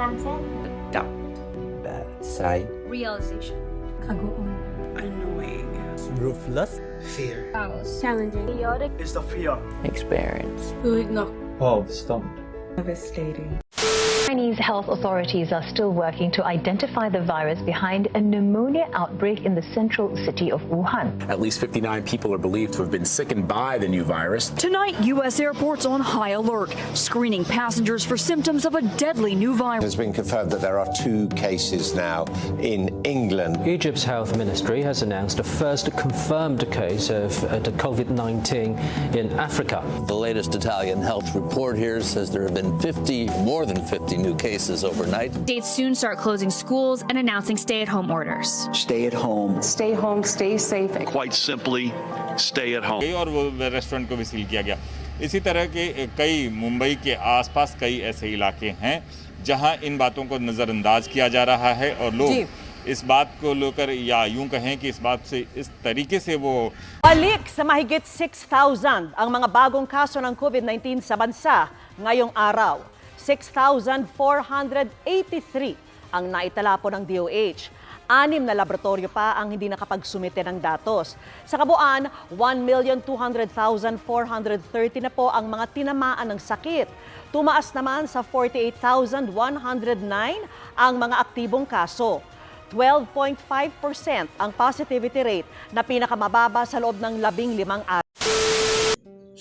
Cancel. Doubt. Bad side. Realization. Kagoon. Annoying. Ruthless. Fear. Challenging. Chaotic. Is the fear. Experience. Huigno. Storm. Devastating. Chinese health authorities are still working to identify the virus behind a pneumonia outbreak in the central city of Wuhan. At least 59 people are believed to have been sickened by the new virus. Tonight, U.S. airports on high alert, screening passengers for symptoms of a deadly new virus. It has been confirmed that there are 2 cases now in England. Egypt's health ministry has announced a first confirmed case of the COVID-19 in Africa. The latest Italian health report here says there have been more than 50 new cases overnight. States soon start closing schools and announcing stay-at-home orders. Stay at home. Stay home, stay safe. Quite simply, stay at home. और वो restaurant को भी seal किया गया। इसी तरह के कई मुंबई के आसपास कई ऐसे इलाके हैं जहां इन बातों को नज़रअंदाज किया जा रहा है और लोग इस बात को लेकर या यूं कहें कि इस बात से इस तरीके से वो balik sa mahigit 6,000 ang mga bagong kaso ng COVID-19 sa bansa ngayong araw. 6,483 ang naitala po ng DOH. 6 na laboratorio pa ang hindi nakapagsumite ng datos. Sa kabuuan, 1,200,430 na po ang mga tinamaan ng sakit. Tumaas naman sa 48,109 ang mga aktibong kaso. 12.5% ang positivity rate na pinakamababa sa loob ng 15 araw.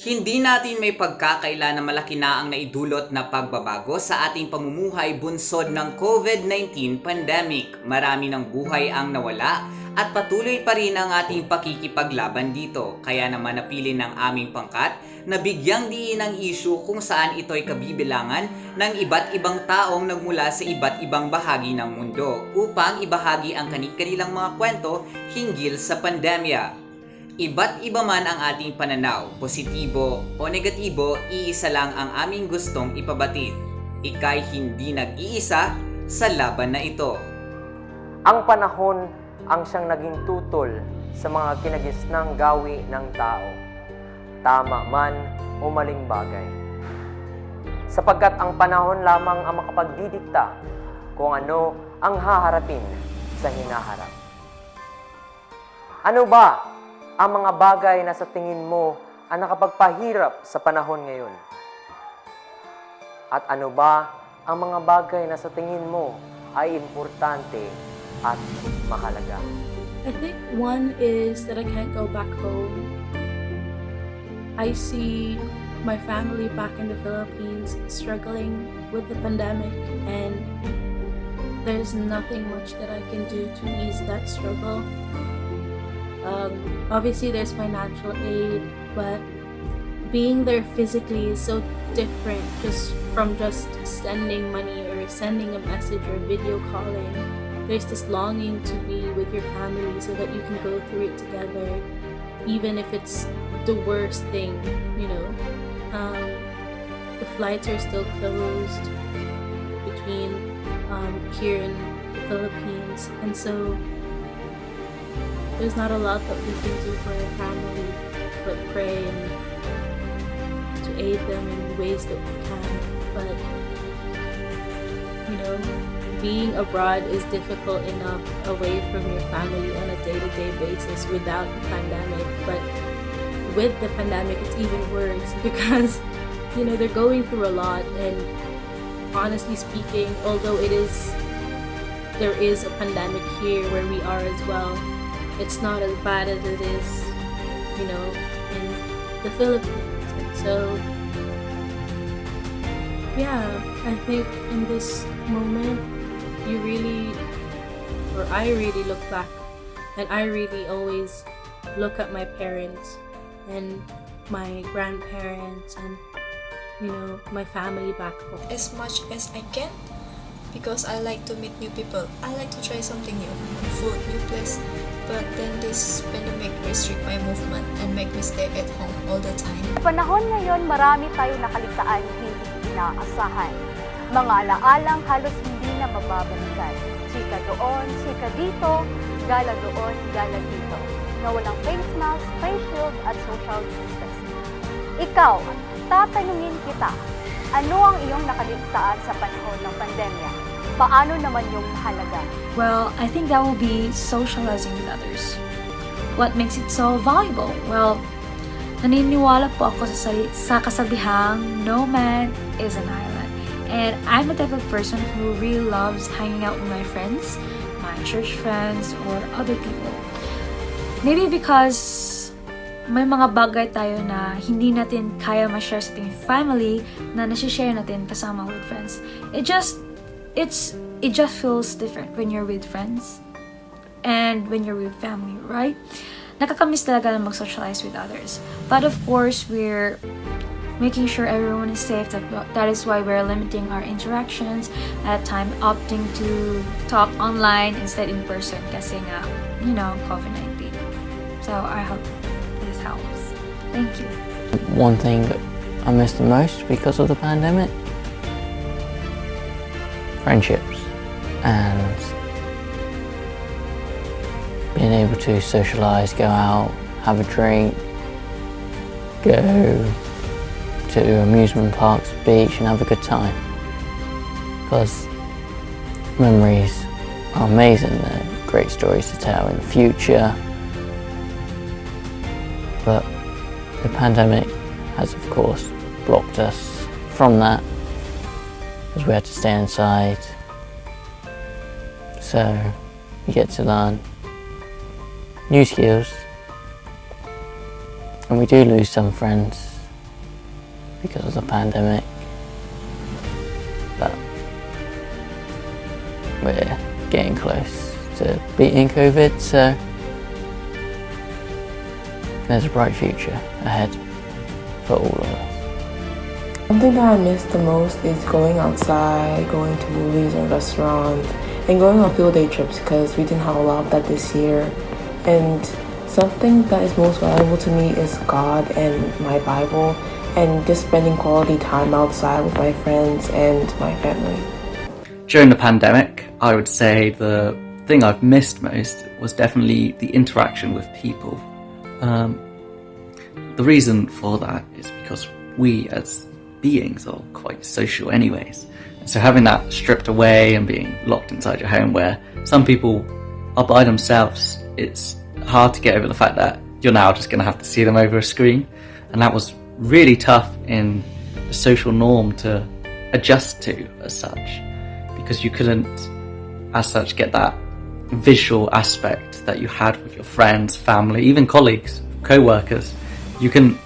Hindi natin may pagkakaila na malaki na ang naidulot na pagbabago sa ating pamumuhay bunsod ng COVID-19 pandemic. Marami ng buhay ang nawala at patuloy pa rin ang ating pakikipaglaban dito. Kaya naman napili ng aming pangkat na bigyang diin ang isyu kung saan ito'y kabibilangan ng iba't ibang taong nagmula sa iba't ibang bahagi ng mundo upang ibahagi ang kanilang mga kwento hinggil sa pandemya. Iba't-iba man ang ating pananaw, positibo o negatibo, iisa lang ang aming gustong ipabatid. IKA'y hindi nag-iisa sa laban na ito. Ang panahon ang siyang naging tutol sa mga kinagisnang gawi ng tao, tama man o maling bagay. Sapagkat ang panahon lamang ang makapagdidikta kung ano ang haharapin sa hinaharap. Ano ba ang mga bagay na sa tingin mo ang nakapagpahirap sa panahon ngayon? At ano ba ang mga bagay na sa tingin mo ay importante at mahalaga? I think one is that I can't go back home. I see my family back in the Philippines struggling with the pandemic, and there's nothing much that I can do to ease that struggle. Obviously there's financial aid, but being there physically is so different from just sending money or sending a message or video calling. There's this longing to be with your family so that you can go through it together, even if it's the worst thing, you know. The flights are still closed between here in the Philippines, and so there's not a lot that we can do for our family but pray and to aid them in ways that we can. But, you know, being abroad is difficult enough away from your family on a day-to-day basis without the pandemic. But with the pandemic, it's even worse because, you know, they're going through a lot. And honestly speaking, although there is a pandemic here where we are as well, it's not as bad as it is, you know, in the Philippines. And so, yeah, I think in this moment, I really look back, and I really always look at my parents and my grandparents and, you know, my family back home. As much as I can, because I like to meet new people. I like to try something new, food, new place. But then this pandemic restrict my movement and make me stay at home all the time. Sa panahon ngayon, marami tayong nakaligtaan hindi inaasahan. Mga alaalang halos hindi na mababalikan. Chika doon, chika dito, gala doon, gala dito. Na walang face mask, face shield at social distancing. Ikaw, tatanungin kita, ano ang iyong nakaligtaan sa panahon ng pandemya? Paano naman yung mahalaga? Well, I think that will be socializing with others. What makes it so valuable? Well, naniniwala po ako sa kasabihang no man is an island. And I'm the type of person who really loves hanging out with my friends, my church friends, or other people. Maybe because may mga bagay tayo na hindi natin kaya ma-share sa ating family na nasi-share natin kasama with friends. It just feels different when you're with friends and when you're with family, right? Nakakamiss talaga na mag-socialize with others. But of course, we're making sure everyone is safe. That is why we're limiting our interactions, at time opting to talk online instead in person kasi nga, COVID-19. So I hope this helps. Thank you. One thing that I miss the most because of the pandemic, friendships and being able to socialize, go out, have a drink, go to amusement parks, beach and have a good time. Because memories are amazing, they're great stories to tell in the future. But the pandemic has of course blocked us from that because we had to stay inside. So you get to learn new skills, and we do lose some friends because of the pandemic, but we're getting close to beating COVID, so there's a bright future ahead for all of us. Something that I miss the most is going outside, going to movies and restaurants, and going on field day trips because we didn't have a lot of that this year. And something that is most valuable to me is God and my Bible, and just spending quality time outside with my friends and my family. During the pandemic, I would say the thing I've missed most was definitely the interaction with people. The reason for that is because we as beings are quite social anyways. So having that stripped away and being locked inside your home where some people are by themselves, it's hard to get over the fact that you're now just going to have to see them over a screen. And that was really tough in the social norm to adjust to as such, because you couldn't as such get that visual aspect that you had with your friends, family, even colleagues, co-workers. You couldn't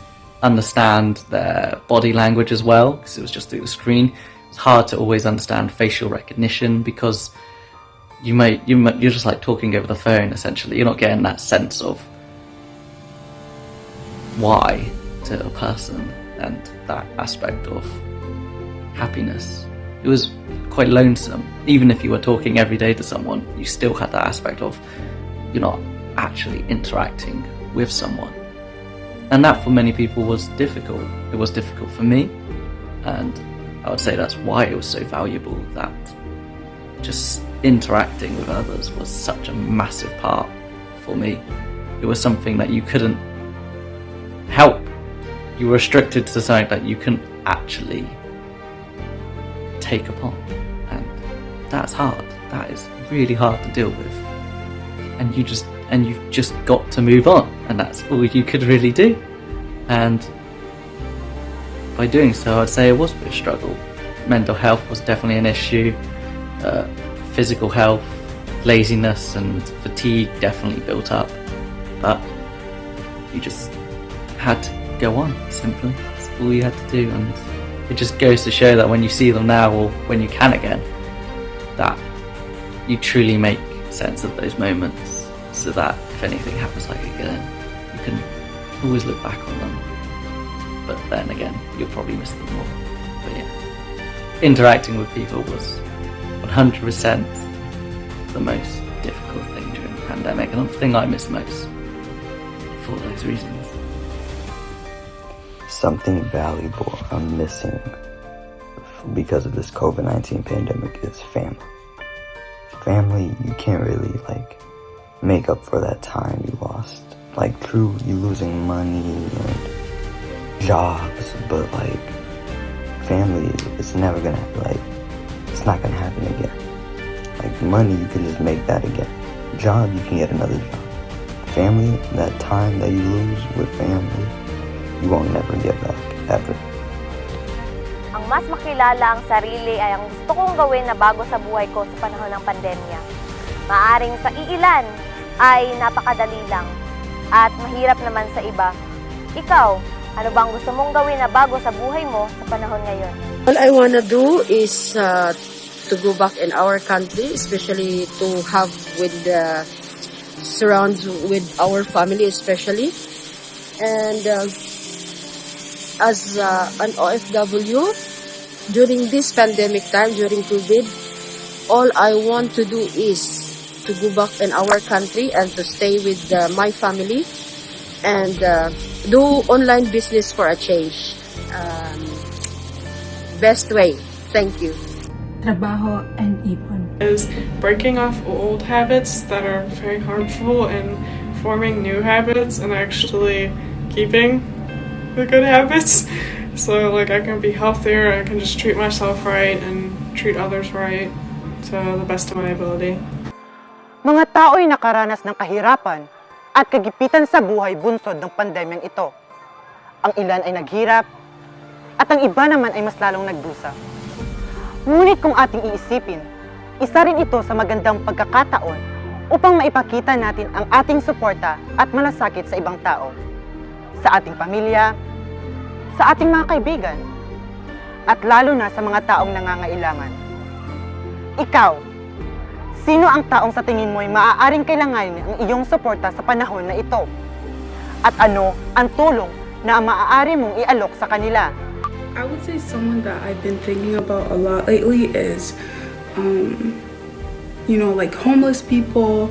understand their body language as well because it was just through the screen. It's hard to always understand facial recognition because you're just like talking over the phone essentially. You're not getting that sense of why to a person and that aspect of happiness. It was quite lonesome. Even if you were talking every day to someone, you still had that aspect of you're not actually interacting with someone. And that for many people was difficult. It was difficult for me, and I would say that's why it was so valuable, that just interacting with others was such a massive part for me. It was something that you couldn't help. You were restricted to something that you couldn't actually take upon, and that's hard. That is really hard to deal with, and you've just got to move on, and that's all you could really do. And by doing so, I'd say it was a bit of a struggle. Mental health was definitely an issue. Physical health, laziness and fatigue definitely built up, but you just had to go on, simply. That's all you had to do, and it just goes to show that when you see them now, or when you can again, that you truly make sense of those moments, so that if anything happens like again, you can always look back on them. But then again, you'll probably miss them more. But yeah, interacting with people was 100% the most difficult thing during the pandemic, and the thing I miss most for those reasons. Something valuable I'm missing because of this COVID-19 pandemic is family. Family, you can't really make up for that time you lost. True, you losing money and jobs, but family, it's never gonna it's not gonna happen again. Like money, you can just make that again. Job, you can get another job. Family, that time that you lose with family, you won't never get back, ever. Ang mas makilala ang sarili ay ang gusto kong gawin na bago sa buhay ko sa panahon ng pandemya. Maaring sa iilan ay napakadali lang at mahirap naman sa iba. Ikaw, ano bang gusto mong gawin na bago sa buhay mo sa panahon ngayon? All I wanna do is to go back in our country, especially to have with the surround with our family especially. And as an OFW, during this pandemic time, during COVID, all I want to do is to go back in our country and to stay with my family and do online business for a change. Best way. Thank you. Trabaho and ipon. Is breaking off old habits that are very harmful and forming new habits and actually keeping the good habits. So like I can be healthier, I can just treat myself right and treat others right to the best of my ability. Mga tao'y nakaranas ng kahirapan at kagipitan sa buhay bunsod ng pandemyang ito. Ang ilan ay naghirap at ang iba naman ay mas lalong nagdusa. Ngunit kung ating iisipin, isa rin ito sa magandang pagkakataon upang maipakita natin ang ating suporta at malasakit sa ibang tao, sa ating pamilya, sa ating mga kaibigan, at lalo na sa mga taong nangangailangan. Ikaw, sino ang taong sa tingin mo ay maaaring kailanganin ang iyong suporta sa panahon na ito? At ano ang tulong na maaari mong ialok sa kanila? I would say someone that I've been thinking about a lot lately is, like homeless people,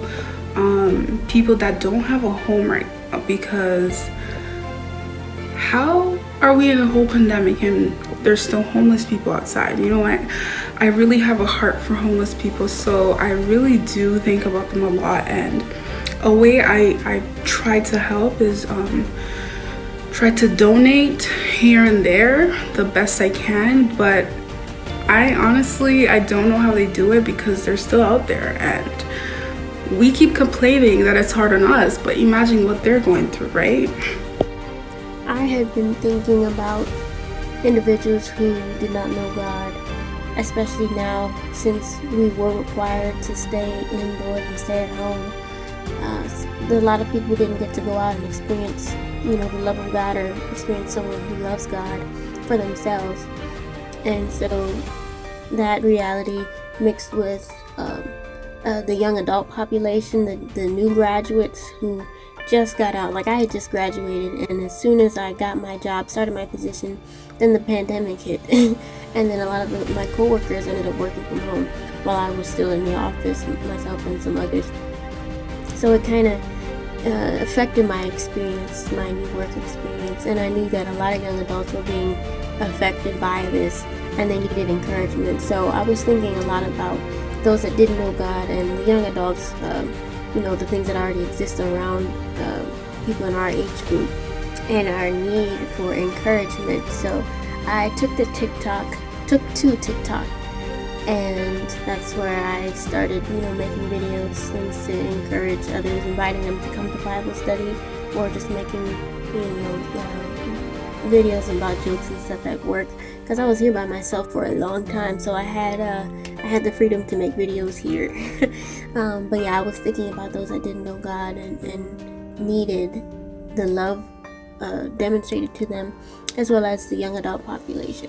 people that don't have a home right now, because how are we in a whole pandemic and there's still homeless people outside? I really have a heart for homeless people, so I really do think about them a lot, and a way I try to help is try to donate here and there the best I can, but I don't know how they do it because they're still out there and we keep complaining that it's hard on us, but imagine what they're going through, right? I have been thinking about individuals who did not know God, especially now since we were required to stay indoors and stay at home. A lot of people didn't get to go out and experience, the love of God or experience someone who loves God for themselves. And so that reality mixed with the young adult population, the new graduates who just got out. Like I had just graduated, and as soon as I got my job, started my position, then the pandemic hit. And then a lot of my coworkers ended up working from home while I was still in the office, myself and some others. So it kind of affected my experience, my new work experience, and I knew that a lot of young adults were being affected by this and they needed encouragement. So I was thinking a lot about those that didn't know God and the young adults, the things that already exist around people in our age group and our need for encouragement. So I took to TikTok, and that's where I started, making videos, things to encourage others, inviting them to come to Bible study, or just making, videos about jokes and stuff at work. Because I was here by myself for a long time, so I had the freedom to make videos here. But yeah, I was thinking about those that didn't know God and needed the love demonstrated to them, as well as the young adult population.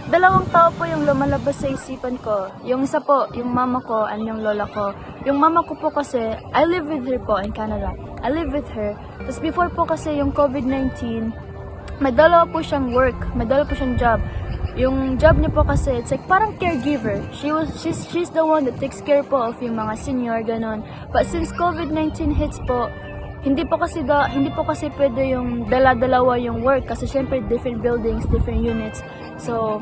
Dalawang tao po yung lumalabas sa isipan ko. Yung isa po, yung mama ko and yung lola ko. Yung mama ko po kasi, I live with her po in Canada. I live with her. Tapos before po kasi yung COVID-19, may dalawa po siyang work, may dalawa po siyang job. Yung job niya po kasi, it's like parang caregiver. She's the one that takes care po of yung mga senior, ganon. But since COVID-19 hits po, hindi po kasi pwede yung dala-dalawa yung work kasi syempre different buildings, different units. So,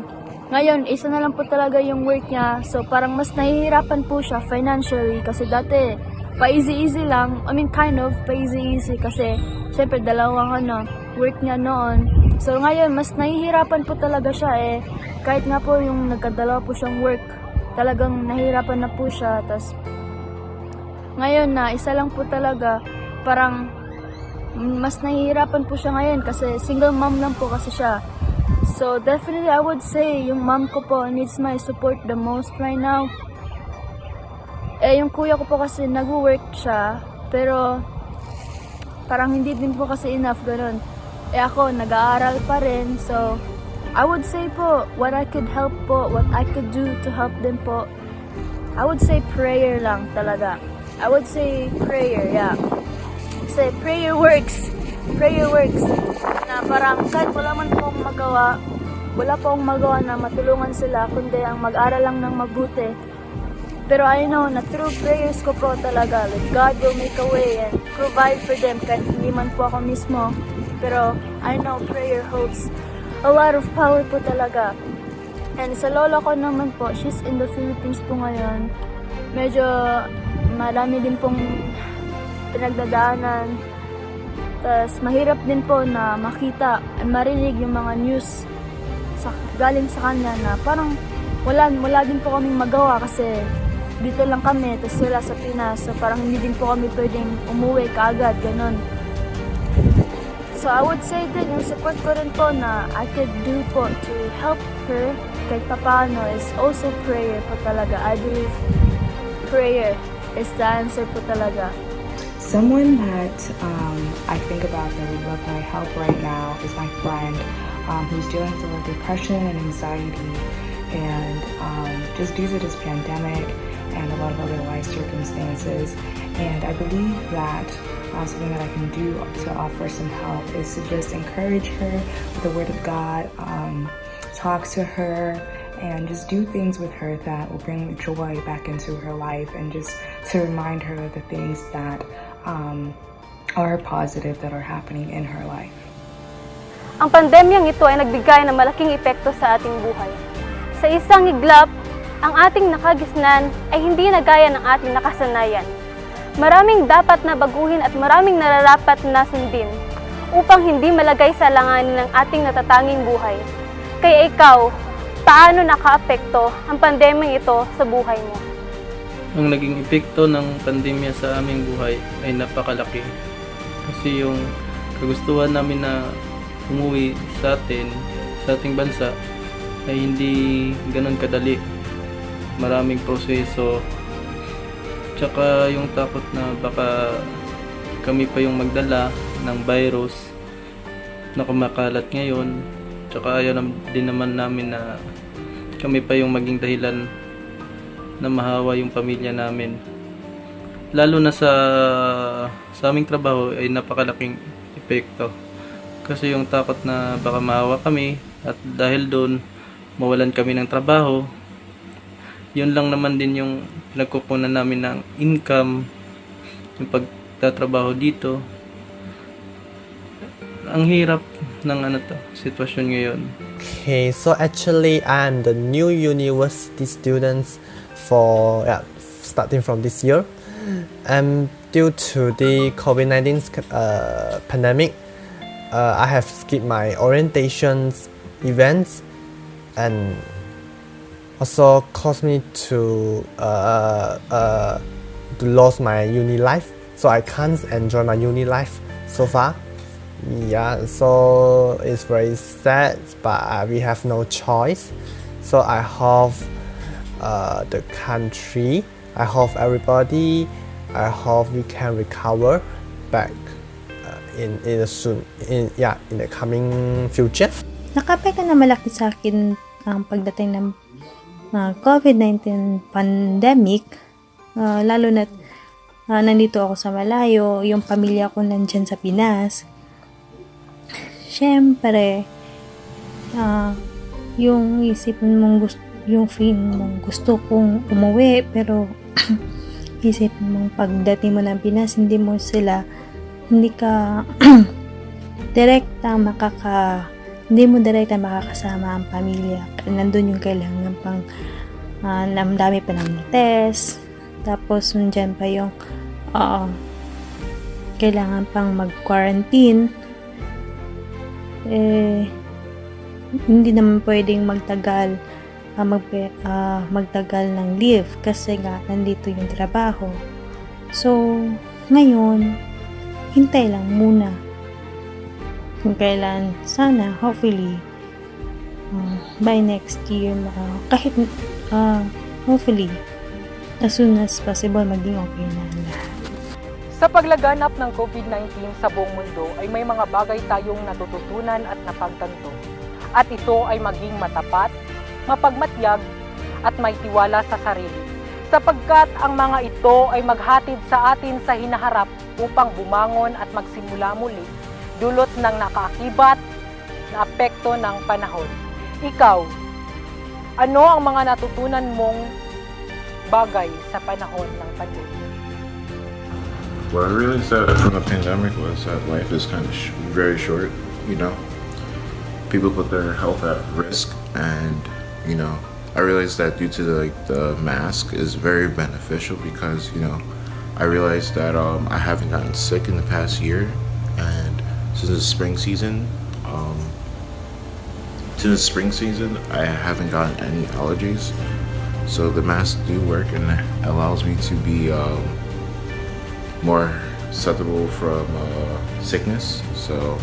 ngayon, isa na lang po talaga yung work niya. So, parang mas nahihirapan po siya financially kasi dati, pa-easy-easy lang. I mean, kind of, pa-easy-easy kasi syempre dalawang work niya noon. So, ngayon, mas nahihirapan po talaga siya kahit nga po yung nagkadalawa po siyang work. talagang nahihirapan na po siya. Tas ngayon na isa lang po talaga, parang mas nahihirapan po siya ngayon kasi single mom lang po kasi siya. So definitely I would say yung mom ko po needs my support the most right now. Yung kuya ko po kasi nag-work siya, pero parang hindi din po kasi enough, ganun. Ako, nag-aaral pa rin. So, I would say po, what I could help po, what I could do to help them po, I would say prayer lang talaga. I would say prayer, yeah. Kasi prayer works. Prayer works. Na parang kahit wala man po akong magawa, wala po akong magawa na matulungan sila, kundi ang mag-aral lang ng mabuti. Pero I know na through prayers ko po talaga, like God will make a way and provide for them kahit hindi man po ako mismo. Pero I know prayer holds a lot of power po talaga. And sa lola ko naman po, she's in the Philippines po ngayon. Medyo marami din pong pinagdadaanan. Tapos mahirap din po na makita at marinig yung mga news galing sa kanya na parang wala din po kaming magawa kasi dito lang kami, tapos wala sa Pinas. So parang hindi din po kami pwedeng umuwi kaagad, ganun. So I would say din, yung support ko rin po na I could do po to help her kahit papaano is also prayer po talaga. I believe prayer is the answer po talaga. Someone that I think about that would love my help right now is my friend who's dealing with depression and anxiety, and just due to this pandemic and a lot of other life circumstances. And I believe that something that I can do to offer some help is to just encourage her with the Word of God, talk to her, and just do things with her that will bring joy back into her life, and just to remind her of the things that are positive that are happening in her life. Ang pandemyang ito ay nagbigay ng malaking epekto sa ating buhay. Sa isang iglap, ang ating nakagisnan ay hindi na gaya ng ating nakasanayan. Maraming dapat na baguhin at maraming nararapat na sundin upang hindi malagay sa alanganin ng ating natatanging buhay. Kaya ikaw, paano nakaapekto ang pandemyang ito sa buhay mo? Ang naging epekto ng pandemya sa aming buhay ay napakalaki. Kasi yung kagustuhan namin na umuwi sa ating bansa ay hindi ganun kadali. Maraming proseso. Tsaka yung takot na baka kami pa yung magdala ng virus na kumakalat ngayon. Tsaka ayaw din naman namin na kami pa yung maging dahilan na mahawa yung pamilya namin. Lalo na sa aming trabaho ay napakalaking epekto. Kasi yung takot na baka mahawa kami at dahil doon mawalan kami ng trabaho, yun lang naman din yung pinagkukunan namin ng income, yung pagtatrabaho dito. Ang hirap ng sitwasyon ngayon. Okay, so actually I'm the new university students for starting from this year. Due to the COVID-19 pandemic, I have skipped my orientations events and also caused me to lose my uni life. So I can't enjoy my uni life so far. Yeah, so it's very sad, but we have no choice. So I hope the country, I hope everybody, I hope we can recover back in the coming future. Nakapeka na malaki sa akin ang pagdating ng COVID-19 pandemic, lalo na nandito ako sa malayo, yung pamilya ko nandyan sa Pinas. Siyempre, yung isipin mong yung feeling mong gusto kong umuwi, pero isipin mong pagdating mo ng Pinas, hindi mo direkta makakasama ang pamilya. Nandun yung kailangan pang dami pa ng test, tapos nandyan pa yung kailangan pang mag-quarantine. Hindi naman pwedeng magtagal magtagal ng leave kasi nga nandito yung trabaho. So, ngayon, hintay lang muna. Kung kailan, sana, hopefully, by next year, kahit, hopefully, as soon as possible, maging okay na ang lahat. Sa paglaganap ng COVID-19 sa buong mundo ay may mga bagay tayong natututunan at napagtanto. At ito ay maging matapat, mapagmatyag at may tiwala sa sarili. Sapagkat ang mga ito ay maghatid sa atin sa hinaharap upang bumangon at magsimula muli dulot ng nakaakibat na apekto ng panahon. Ikaw, ano ang mga natutunan mong bagay sa panahon ng pandemya? What I realized from the pandemic was that life is kind of very short, you know. People put their health at risk, and you know, I realized that due to the mask is very beneficial because I realized that I haven't gotten sick in the past year, and since the spring season, I haven't gotten any allergies. So the masks do work and it allows me to be more susceptible from sickness. So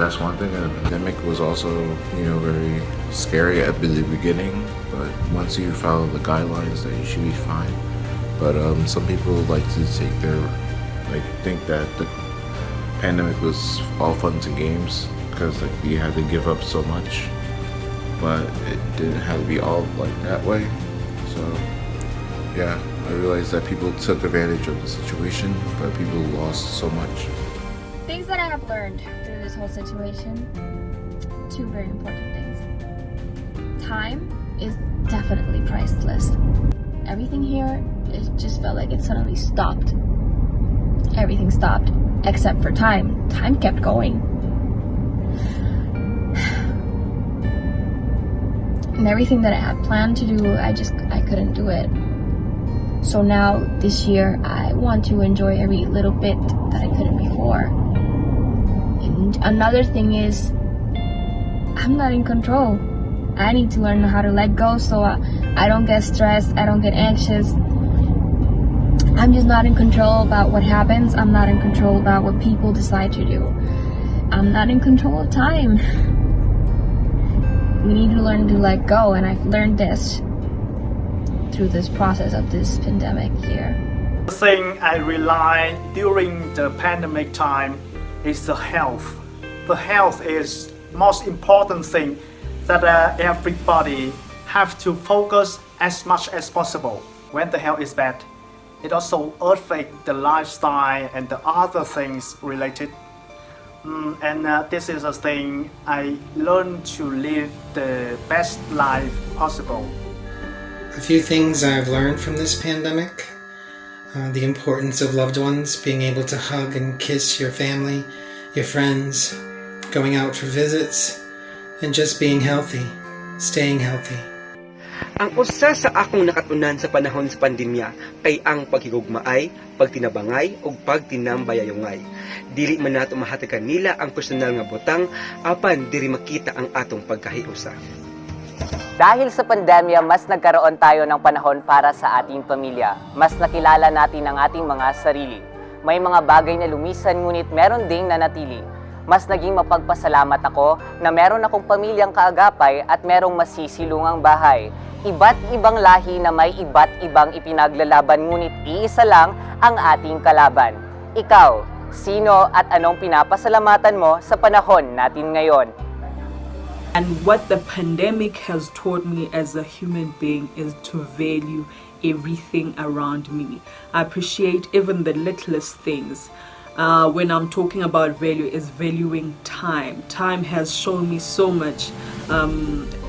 that's one thing. And the pandemic was also, very scary at the beginning, but once you follow the guidelines, that you should be fine. But some people like to think that the pandemic was all fun and games because you had to give up so much, but it didn't have to be all like that way. So yeah, I realized that people took advantage of the situation, but people lost so much. Things that I have learned through this whole situation, two very important things. Time is definitely priceless. Everything here, it just felt like it suddenly stopped. Everything stopped, except for time. Time kept going. And everything that I had planned to do, I couldn't do it. So now, this year, I want to enjoy every little bit that I couldn't before. And another thing is, I'm not in control. I need to learn how to let go so I don't get stressed, I don't get anxious. I'm just not in control about what happens. I'm not in control about what people decide to do. I'm not in control of time. We need to learn to let go, and I've learned this through this process of this pandemic here. The thing I realized during the pandemic time is the health. The health is most important thing that everybody have to focus as much as possible. When the health is bad, it also affects the lifestyle and the other things related. This is a thing I learned to live the best life possible. A few things I've learned from this pandemic. The importance of loved ones, being able to hug and kiss your family, your friends, going out for visits, and just being healthy, staying healthy. Ang usa sa akong nakatunan sa panahon sa pandemya kay ang paghigugmaay, pagtinabangay ug pagtinambayayungay. Dili man nato mahatagan nila ang personal nga butang apan diri makita ang atong pagkahiusa. Dahil sa pandemya, mas nagkaroon tayo ng panahon para sa ating pamilya. Mas nakilala natin ang ating mga sarili. May mga bagay na lumisan ngunit meron ding nanatili. Mas naging mapagpasalamat ako na meron akong pamilyang kaagapay at merong masisilungang bahay. Iba't-ibang lahi na may iba't-ibang ipinaglalaban ngunit iisa lang ang ating kalaban. Ikaw, sino at anong pinapasalamatan mo sa panahon natin ngayon? And what the pandemic has taught me as a human being is to value everything around me. I appreciate even the littlest things. When I'm talking about value, is valuing time. Time has shown me so much,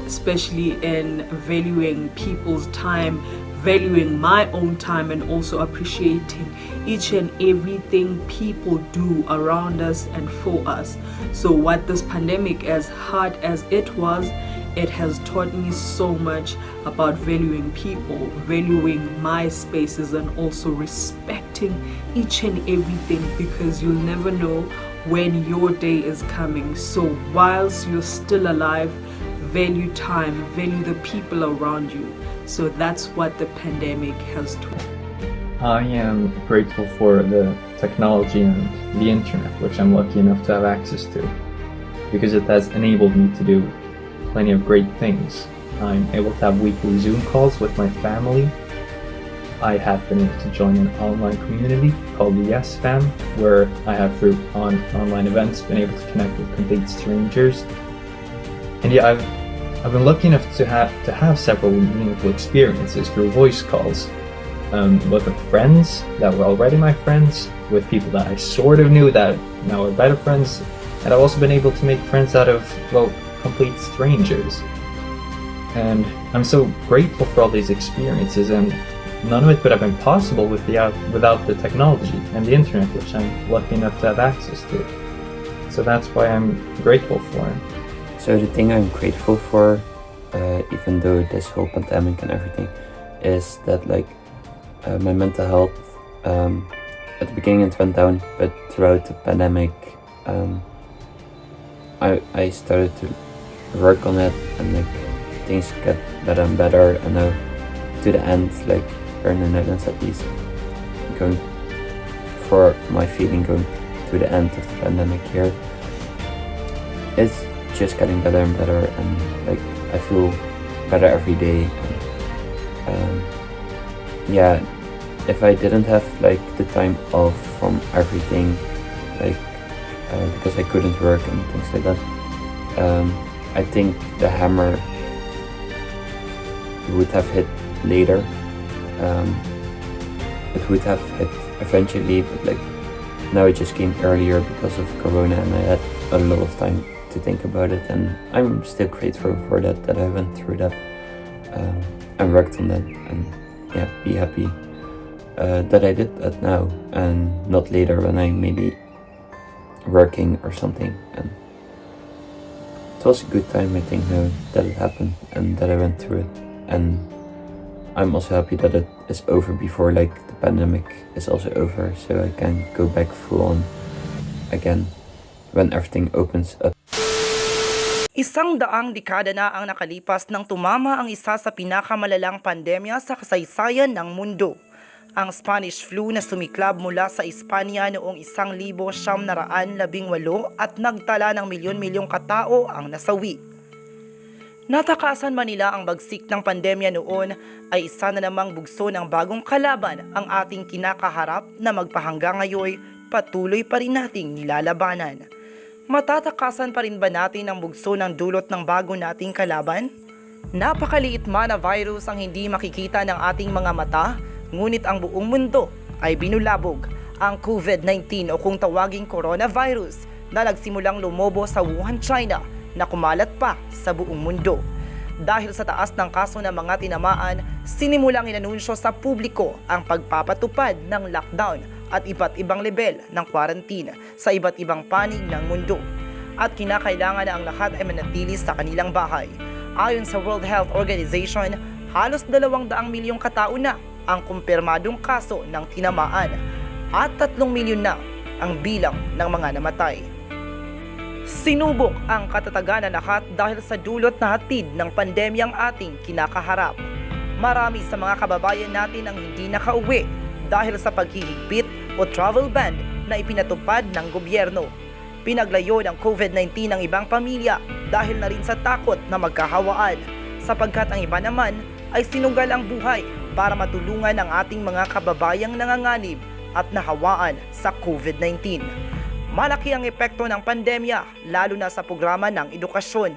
especially in valuing people's time, valuing my own time, and also appreciating each and everything people do around us and for us. So what this pandemic, as hard as it was, it has taught me so much about valuing people, valuing my spaces, and also respecting each and everything, because you'll never know when your day is coming. So whilst you're still alive, value time, value the people around you. So that's what the pandemic has taught. I am grateful for the technology and the internet, which I'm lucky enough to have access to, because it has enabled me to do plenty of great things. I'm able to have weekly Zoom calls with my family. I have been able to join an online community called the Yes Fam, where I have through online events been able to connect with complete strangers. And yeah, I've been lucky enough to have several meaningful experiences through voice calls, both with friends that were already my friends, with people that I sort of knew that now are better friends, and I've also been able to make friends out of, well, complete strangers. And I'm so grateful for all these experiences, and none of it would have been possible without the technology and the internet, which I'm lucky enough to have access to. So that's why I'm grateful for it. So the thing I'm grateful for, even though this whole pandemic and everything, is that like my mental health, at the beginning it went down, but throughout the pandemic, I started to work on it, and like things get better and better, and now to the end, like here in the Netherlands at least, going for my feeling, going to the end of the pandemic here, it's just getting better and better, and like I feel better every day. And, yeah, if I didn't have like the time off from everything, like because I couldn't work and things like that, I think the hammer would have hit later. It would have hit eventually, but like now it just came earlier because of Corona, and I had a lot of time to think about it, and I'm still grateful for that I went through that and worked on that, and yeah, be happy that I did that now and not later when I maybe working or something. And it was a good time, I think, now that it happened and that I went through it, and I'm also happy that it is over before like the pandemic is also over, so I can go back full on again when everything opens up. 100 dekada na ang nakalipas nang tumama ang isa sa pinakamalalang pandemya sa kasaysayan ng mundo, ang Spanish flu na sumiklab mula sa Espanya noong 1918 at nagtala ng milyon-milyong katao ang nasawi. Natakasan man nila ang bagsik ng pandemya noon, ay isa na namang bugso ng bagong kalaban ang ating kinakaharap na magpahanggang ngayon patuloy pa rin nating nilalabanan. Matatakasan pa rin ba natin ang bugso ng dulot ng bago nating kalaban? Napakaliit man na virus ang hindi makikita ng ating mga mata, ngunit ang buong mundo ay binulabog. Ang COVID-19 o kung tawaging coronavirus na nagsimulang lumobo sa Wuhan, China, na kumalat pa sa buong mundo. Dahil sa taas ng kaso ng mga tinamaan, sinimulang inanunsyo sa publiko ang pagpapatupad ng lockdown at iba't-ibang level ng quarantine sa iba't-ibang panig ng mundo. At kinakailangan na ang lahat ay manatili sa kanilang bahay. Ayon sa World Health Organization, halos 200 milyong katao na ang kumpirmadong kaso ng tinamaan at 3 milyon na ang bilang ng mga namatay. Sinubok ang katatagan ng lahat dahil sa dulot na hatid ng pandemyang ating kinakaharap. Marami sa mga kababayan natin ang hindi nakauwi dahil sa paghihigpit o travel ban na ipinatupad ng gobyerno. Pinaglayo ng COVID-19 ang ibang pamilya dahil na rin sa takot na magkahawaan, sapagkat ang iba naman ay sinugal ang buhay para matulungan ang ating mga kababayang nanganganib at nahawaan sa COVID-19. Malaki ang epekto ng pandemya, lalo na sa programa ng edukasyon.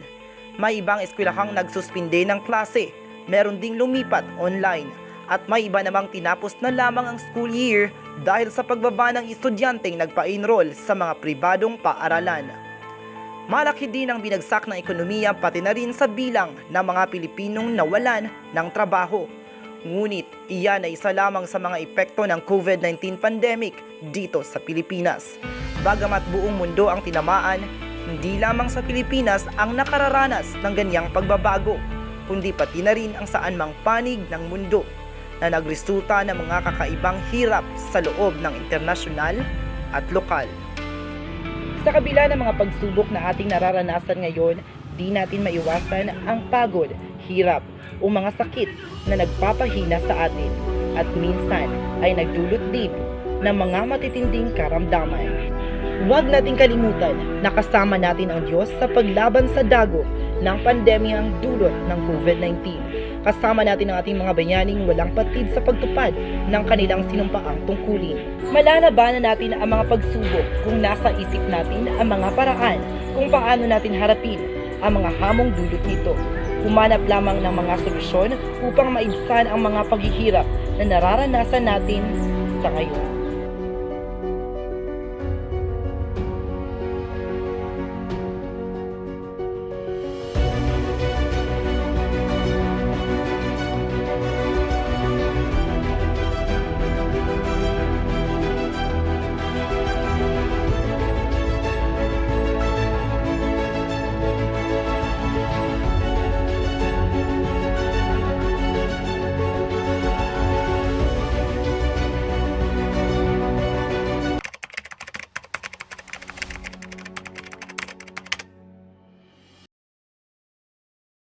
May ibang eskwelahang nagsuspinde ng klase, meron ding lumipat online, at may iba namang tinapos na lamang ang school year dahil sa pagbaba ng estudyanteng nagpa-enroll sa mga pribadong paaralan. Malaki din ang binagsak ng ekonomiya pati na rin sa bilang ng mga Pilipinong nawalan ng trabaho. Ngunit iyan ay isa lamang sa mga epekto ng COVID-19 pandemic dito sa Pilipinas. Bagamat buong mundo ang tinamaan, hindi lamang sa Pilipinas ang nakararanas ng ganyang pagbabago, kundi pati na rin ang saan mang panig ng mundo na nagresulta ng mga kakaibang hirap sa loob ng internasyonal at lokal. Sa kabila ng mga pagsubok na ating nararanasan ngayon, hindi natin maiwasan ang pagod, hirap, o mga sakit na nagpapahina sa atin at minsan ay nagdulot din ng mga matitinding karamdaman. Huwag nating kalimutan na kasama natin ang Diyos sa paglaban sa dagok ng pandemyang dulot ng COVID-19. Kasama natin ang ating mga bayaning walang patid sa pagtupad ng kanilang sinumpaang tungkulin. Malalabanan natin ang mga pagsubok kung nasa isip natin ang mga paraan kung paano natin harapin ang mga hamong dulot nito. Humanap lamang ng mga solusyon upang maibsan ang mga paghihirap na nararanasan natin sa ngayon.